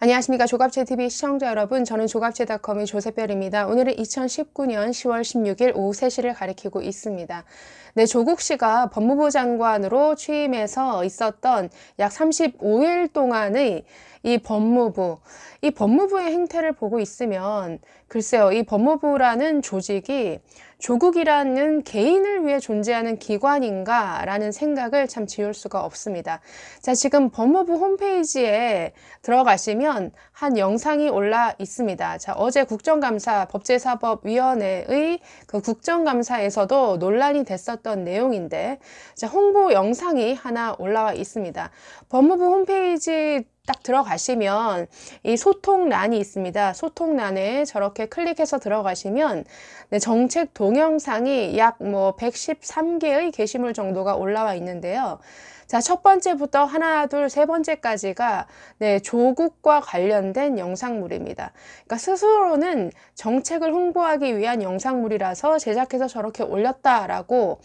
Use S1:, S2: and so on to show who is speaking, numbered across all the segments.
S1: 안녕하십니까. 조갑제TV 시청자 여러분, 저는 조갑제닷컴의 조세별입니다. 오늘은 2019년 10월 16일 오후 3시를 가리키고 있습니다. 네, 조국 씨가 법무부 장관으로 취임해서 있었던 약 35일 동안의 이 법무부의 행태를 보고 있으면 글쎄요, 이 법무부라는 조직이 조국이라는 개인을 위해 존재하는 기관인가 라는 생각을 참 지울 수가 없습니다. 자, 지금 법무부 홈페이지에 들어가시면 한 영상이 올라 있습니다. 자, 어제 국정감사 법제사법위원회의 그 국정감사에서도 논란이 됐었던 내용인데, 자, 홍보 영상이 하나 올라와 있습니다. 법무부 홈페이지 딱 들어가시면 이 소통란이 있습니다. 소통란에 저렇게 클릭해서 들어가시면 네, 정책 동영상이 약 113개의 게시물 정도가 올라와 있는데요. 자, 첫 번째부터 하나, 둘, 세 번째까지가 네, 조국과 관련된 영상물입니다. 그러니까 스스로는 정책을 홍보하기 위한 영상물이라서 제작해서 저렇게 올렸다라고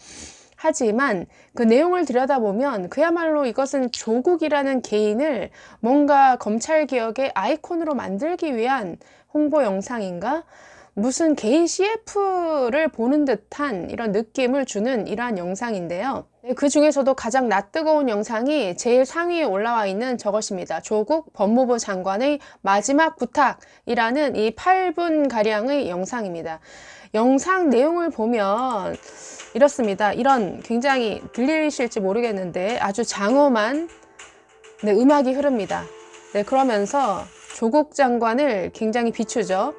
S1: 하지만 그 내용을 들여다보면 그야말로 이것은 조국이라는 개인을 뭔가 검찰개혁의 아이콘으로 만들기 위한 홍보 영상인가? 무슨 개인 CF를 보는 듯한 이런 느낌을 주는 이러한 영상인데요. 그 중에서도 가장 낯뜨거운 영상이 제일 상위에 올라와 있는 저것입니다. 조국 법무부 장관의 마지막 부탁이라는 이 8분가량의 영상입니다. 영상 내용을 보면 이렇습니다. 이런 굉장히 들리실지 모르겠는데 아주 장엄한 네, 음악이 흐릅니다. 네, 그러면서 조국 장관을 굉장히 비추죠.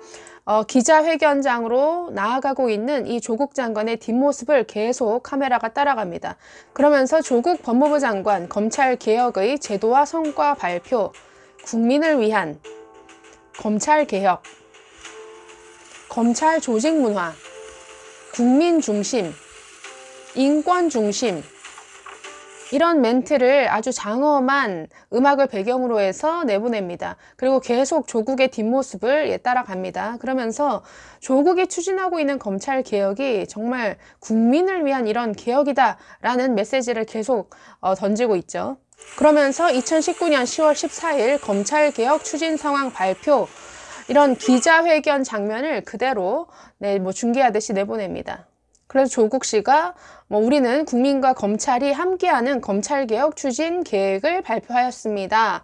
S1: 기자회견장으로 나아가고 있는 이 조국 장관의 뒷모습을 계속 카메라가 따라갑니다. 그러면서 조국 법무부 장관 검찰개혁의 제도와 성과 발표, 국민을 위한 검찰개혁, 검찰 조직 문화, 국민 중심, 인권 중심, 이런 멘트를 아주 장엄한 음악을 배경으로 해서 내보냅니다. 그리고 계속 조국의 뒷모습을 따라갑니다. 그러면서 조국이 추진하고 있는 검찰 개혁이 정말 국민을 위한 이런 개혁이다 라는 메시지를 계속 던지고 있죠. 그러면서 2019년 10월 14일 검찰 개혁 추진 상황 발표, 이런 기자회견 장면을 그대로 중계하듯이 내보냅니다. 그래서 조국 씨가 우리는 국민과 검찰이 함께하는 검찰개혁 추진 계획을 발표하였습니다.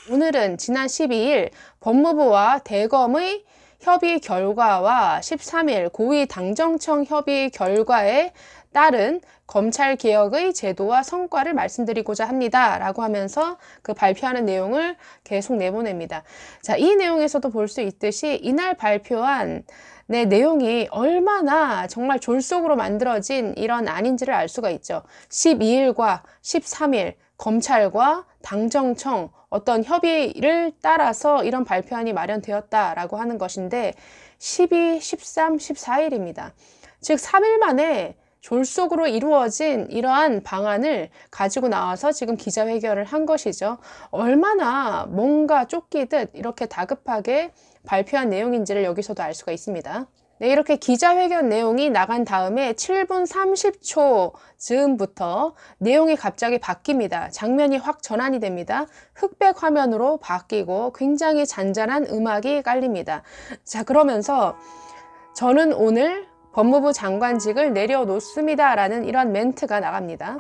S1: 오늘은 지난 12일 법무부와 대검의 협의 결과와 13일 고위 당정청 협의 결과에 따른 검찰개혁의 제도와 성과를 말씀드리고자 합니다 라고 하면서 그 발표하는 내용을 계속 내보냅니다. 자, 이 내용에서도 볼 수 있듯이 이날 발표한 내용이 얼마나 정말 졸속으로 만들어진 이런 안인지를 알 수가 있죠. 12일과 13일 검찰과 당정청 어떤 협의를 따라서 이런 발표안이 마련되었다라고 하는 것인데 12, 13, 14일입니다. 즉 3일 만에 졸속으로 이루어진 이러한 방안을 가지고 나와서 지금 기자회견을 한 것이죠. 얼마나 뭔가 쫓기듯 이렇게 다급하게 발표한 내용인지를 여기서도 알 수가 있습니다. 네, 이렇게 기자회견 내용이 나간 다음에 7분 30초 즈음부터 내용이 갑자기 바뀝니다. 장면이 확 전환이 됩니다. 흑백 화면으로 바뀌고 굉장히 잔잔한 음악이 깔립니다. 자, 그러면서 저는 오늘 법무부 장관직을 내려놓습니다 라는 이런 멘트가 나갑니다.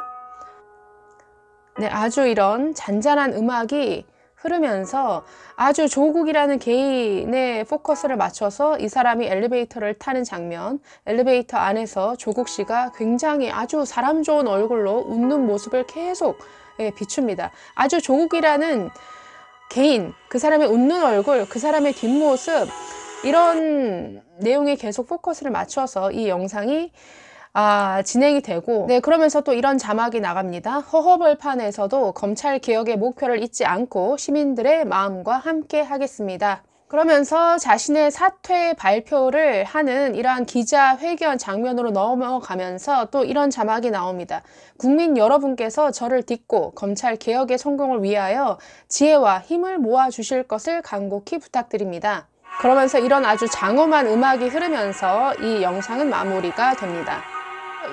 S1: 네, 아주 이런 잔잔한 음악이 흐르면서 아주 조국이라는 개인의 포커스를 맞춰서 이 사람이 엘리베이터를 타는 장면, 엘리베이터 안에서 조국 씨가 굉장히 아주 사람 좋은 얼굴로 웃는 모습을 계속 비춥니다. 아주 조국이라는 개인, 그 사람의 웃는 얼굴, 그 사람의 뒷모습, 이런 내용에 계속 포커스를 맞춰서 이 영상이 진행이 되고, 네, 그러면서 또 이런 자막이 나갑니다. 허허벌판에서도 검찰 개혁의 목표를 잊지 않고 시민들의 마음과 함께 하겠습니다. 그러면서 자신의 사퇴 발표를 하는 이러한 기자회견 장면으로 넘어가면서 또 이런 자막이 나옵니다. 국민 여러분께서 저를 딛고 검찰 개혁의 성공을 위하여 지혜와 힘을 모아 주실 것을 간곡히 부탁드립니다. 그러면서 이런 아주 장엄한 음악이 흐르면서 이 영상은 마무리가 됩니다.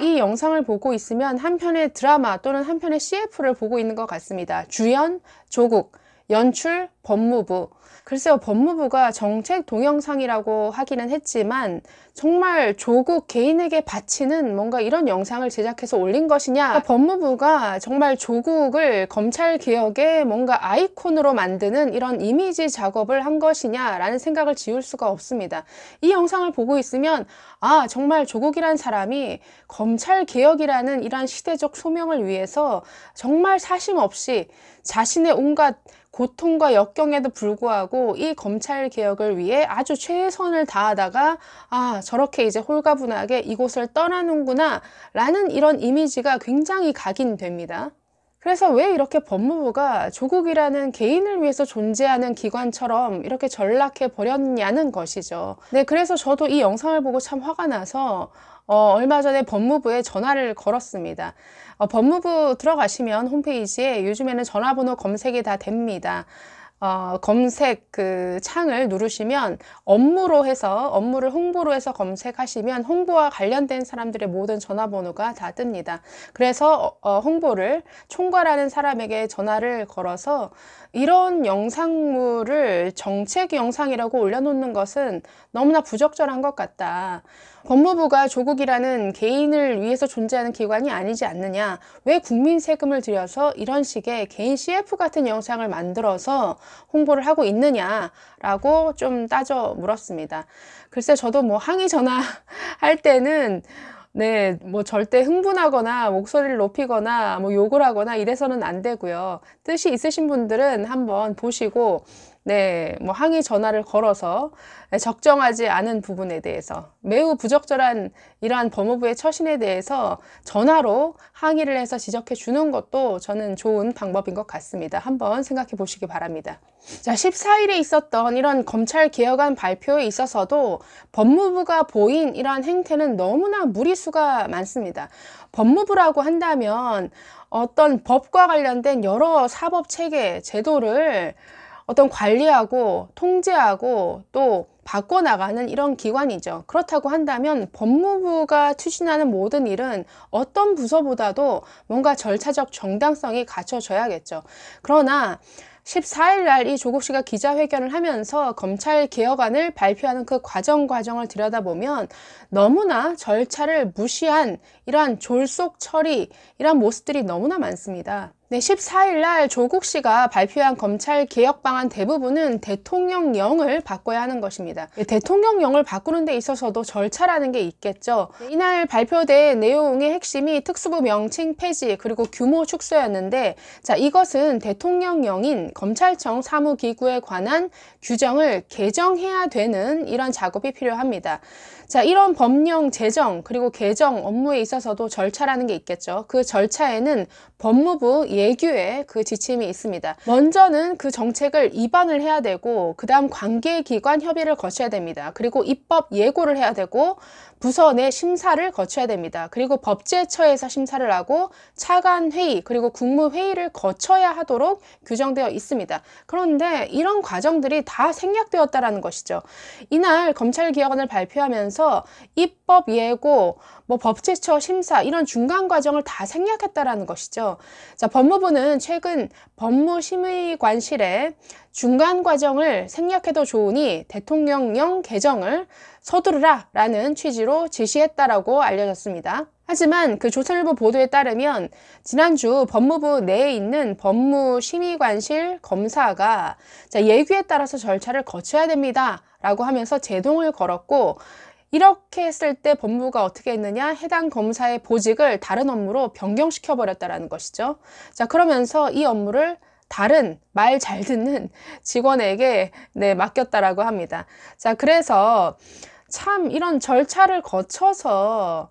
S1: 이 영상을 보고 있으면 한 편의 드라마 또는 한 편의 CF를 보고 있는 것 같습니다. 주연, 조국, 연출, 법무부. 글쎄요, 법무부가 정책 동영상이라고 하기는 했지만 정말 조국 개인에게 바치는 뭔가 이런 영상을 제작해서 올린 것이냐, 법무부가 정말 조국을 검찰개혁의 뭔가 아이콘으로 만드는 이런 이미지 작업을 한 것이냐라는 생각을 지울 수가 없습니다. 이 영상을 보고 있으면 아, 정말 조국이란 사람이 검찰개혁이라는 이러한 시대적 소명을 위해서 정말 사심 없이 자신의 온갖 고통과 역경에도 불구하고 이 검찰 개혁을 위해 아주 최선을 다하다가 아, 저렇게 이제 홀가분하게 이곳을 떠나는구나 라는 이런 이미지가 굉장히 각인됩니다. 그래서 왜 이렇게 법무부가 조국이라는 개인을 위해서 존재하는 기관처럼 이렇게 전락해 버렸냐는 것이죠. 네, 그래서 저도 이 영상을 보고 참 화가 나서 얼마 전에 법무부에 전화를 걸었습니다. 법무부 들어가시면 홈페이지에 요즘에는 전화번호 검색이 다 됩니다. 검색 그 창을 누르시면 업무로 해서 업무를 홍보로 해서 검색하시면 홍보와 관련된 사람들의 모든 전화번호가 다 뜹니다. 그래서 홍보를 총괄하는 사람에게 전화를 걸어서 이런 영상물을 정책 영상이라고 올려놓는 것은 너무나 부적절한 것 같다. 법무부가 조국이라는 개인을 위해서 존재하는 기관이 아니지 않느냐, 왜 국민 세금을 들여서 이런 식의 개인 CF 같은 영상을 만들어서 홍보를 하고 있느냐라고 좀 따져 물었습니다. 글쎄, 저도 뭐 항의 전화할 때는 네, 뭐 절대 흥분하거나 목소리를 높이거나 뭐 욕을 하거나 이래서는 안 되고요. 뜻이 있으신 분들은 한번 보시고 네, 뭐 항의 전화를 걸어서 적정하지 않은 부분에 대해서 매우 부적절한 이러한 법무부의 처신에 대해서 전화로 항의를 해서 지적해 주는 것도 저는 좋은 방법인 것 같습니다. 한번 생각해 보시기 바랍니다. 자, 14일에 있었던 이런 검찰 개혁안 발표에 있어서도 법무부가 보인 이러한 행태는 너무나 무리수가 많습니다. 법무부라고 한다면 어떤 법과 관련된 여러 사법 체계, 제도를 어떤 관리하고 통제하고 또 바꿔나가는 이런 기관이죠. 그렇다고 한다면 법무부가 추진하는 모든 일은 어떤 부서보다도 뭔가 절차적 정당성이 갖춰져야겠죠. 그러나 14일 날 이 조국 씨가 기자회견을 하면서 검찰 개혁안을 발표하는 그 과정을 들여다보면 너무나 절차를 무시한 이러한 졸속 처리, 이러한 모습들이 너무나 많습니다. 네, 14일 날 조국 씨가 발표한 검찰 개혁 방안 대부분은 대통령령을 바꿔야 하는 것입니다. 대통령령을 바꾸는 데 있어서도 절차라는 게 있겠죠. 이날 발표된 내용의 핵심이 특수부 명칭 폐지 그리고 규모 축소였는데, 자, 이것은 대통령령인 검찰청 사무기구에 관한 규정을 개정해야 되는 이런 작업이 필요합니다. 자, 이런 법령 제정 그리고 개정 업무에 있어서도 절차라는 게 있겠죠. 그 절차에는 법무부 예규에 그 지침이 있습니다. 먼저는 그 정책을 입안을 해야 되고 그 다음 관계기관 협의를 거쳐야 됩니다. 그리고 입법 예고를 해야 되고 부서 내 심사를 거쳐야 됩니다. 그리고 법제처에서 심사를 하고 차관회의 그리고 국무회의를 거쳐야 하도록 규정되어 있습니다. 그런데 이런 과정들이 다 생략되었다는 것이죠. 이날 검찰개혁안을 발표하면서 입법 예고, 뭐 법제처 심사 이런 중간 과정을 다 생략했다라는 것이죠. 자, 법무부는 최근 법무심의관실에 중간 과정을 생략해도 좋으니 대통령령 개정을 서두르라 라는 취지로 지시했다라고 알려졌습니다. 하지만 그 조선일보 보도에 따르면 지난주 법무부 내에 있는 법무심의관실 검사가 예규에 따라서 절차를 거쳐야 됩니다 라고 하면서 제동을 걸었고, 이렇게 했을 때 법무부가 어떻게 했느냐, 해당 검사의 보직을 다른 업무로 변경시켜 버렸다는 것이죠. 자, 그러면서 이 업무를 다른 말 잘 듣는 직원에게 맡겼다라고 합니다. 자, 그래서 참 이런 절차를 거쳐서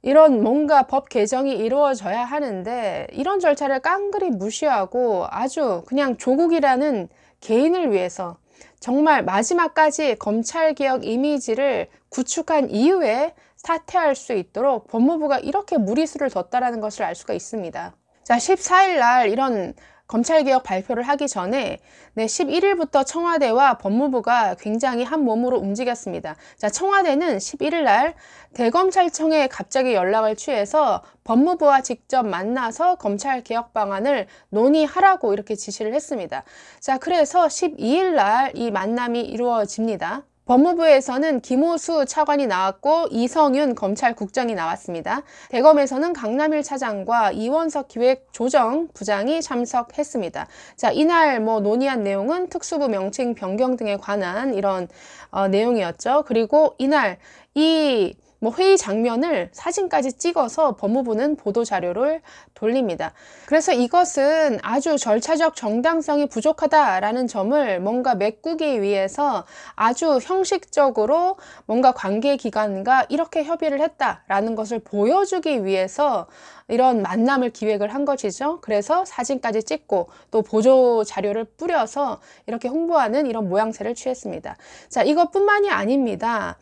S1: 이런 뭔가 법 개정이 이루어져야 하는데 이런 절차를 깡그리 무시하고 아주 그냥 조국이라는 개인을 위해서 정말 마지막까지 검찰개혁 이미지를 구축한 이후에 사퇴할 수 있도록 법무부가 이렇게 무리수를 뒀다는 것을 알 수가 있습니다. 자, 14일 날 이런 검찰개혁 발표를 하기 전에 11일부터 청와대와 법무부가 굉장히 한 몸으로 움직였습니다. 자, 청와대는 11일 날 대검찰청에 갑자기 연락을 취해서 법무부와 직접 만나서 검찰개혁 방안을 논의하라고 이렇게 지시를 했습니다. 자, 그래서 12일 날 이 만남이 이루어집니다. 법무부에서는 김호수 차관이 나왔고 이성윤 검찰국장이 나왔습니다. 대검에서는 강남일 차장과 이원석 기획조정부장이 참석했습니다. 자, 이날 논의한 내용은 특수부 명칭 변경 등에 관한 이런 내용이었죠. 그리고 이날 이 회의 장면을 사진까지 찍어서 법무부는 보도자료를 돌립니다. 그래서 이것은 아주 절차적 정당성이 부족하다라는 점을 뭔가 메꾸기 위해서 아주 형식적으로 뭔가 관계기관과 이렇게 협의를 했다라는 것을 보여주기 위해서 이런 만남을 기획을 한 것이죠. 그래서 사진까지 찍고 또 보도자료를 뿌려서 이렇게 홍보하는 이런 모양새를 취했습니다. 자, 이것뿐만이 아닙니다.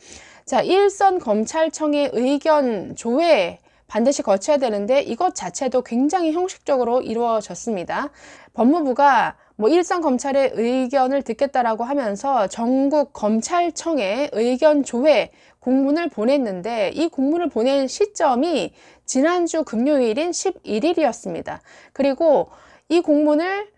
S1: 자, 일선 검찰청의 의견 조회 반드시 거쳐야 되는데 이것 자체도 굉장히 형식적으로 이루어졌습니다. 법무부가 일선 검찰의 의견을 듣겠다라고 하면서 전국 검찰청에 의견 조회 공문을 보냈는데 이 공문을 보낸 시점이 지난주 금요일인 11일이었습니다. 그리고 이 공문을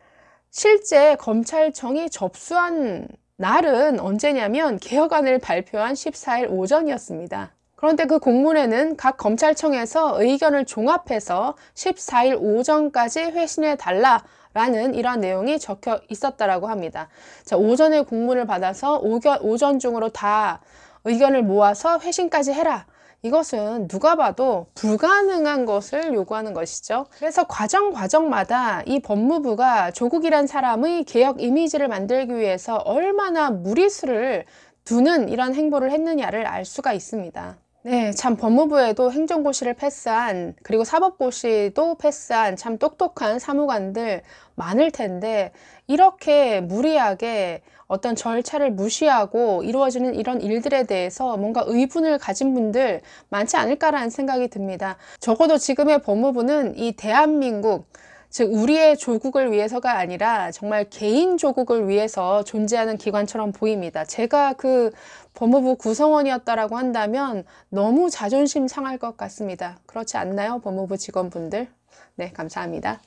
S1: 실제 검찰청이 접수한 날은 언제냐면 개혁안을 발표한 14일 오전이었습니다. 그런데 그 공문에는 각 검찰청에서 의견을 종합해서 14일 오전까지 회신해 달라라는 이런 내용이 적혀 있었다라고 합니다. 자, 오전에 공문을 받아서 오전 중으로 다 의견을 모아서 회신까지 해라. 이것은 누가 봐도 불가능한 것을 요구하는 것이죠. 그래서 과정마다 이 법무부가 조국이란 사람의 개혁 이미지를 만들기 위해서 얼마나 무리수를 두는 이런 행보를 했느냐를 알 수가 있습니다. 네, 참 법무부에도 행정고시를 패스한 그리고 사법고시도 패스한 참 똑똑한 사무관들 많을 텐데 이렇게 무리하게 어떤 절차를 무시하고 이루어지는 이런 일들에 대해서 뭔가 의분을 가진 분들 많지 않을까라는 생각이 듭니다. 적어도 지금의 법무부는 이 대한민국, 즉 우리의 조국을 위해서가 아니라 정말 개인 조국을 위해서 존재하는 기관처럼 보입니다. 제가 그 법무부 구성원이었다라고 한다면 너무 자존심 상할 것 같습니다. 그렇지 않나요, 법무부 직원분들? 네, 감사합니다.